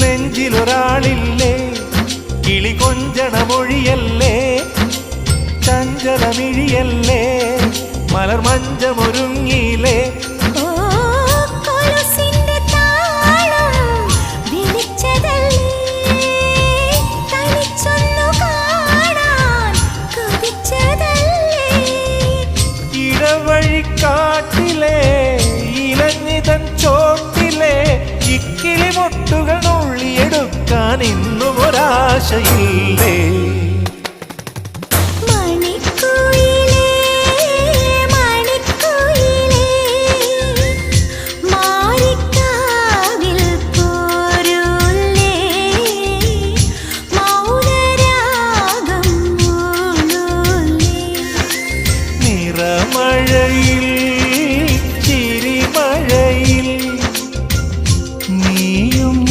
നെഞ്ചിലൊരാളില്ലേ കിളി കൊഞ്ചണ മൊഴിയല്ലേ ചഞ്ചലമിഴിയല്ലേ മലർ മഞ്ചമൊരുങ്ങിയില്ലേ ഇടവഴിക്കാട്ടിലെ ഇലഞ്ഞിതൻ ചോട്ടിലെ ഇക്കിളി മുട്ടുകൾ നുള്ളിയെടുക്കാൻ ഇന്നും ഒരാശയില്ലേ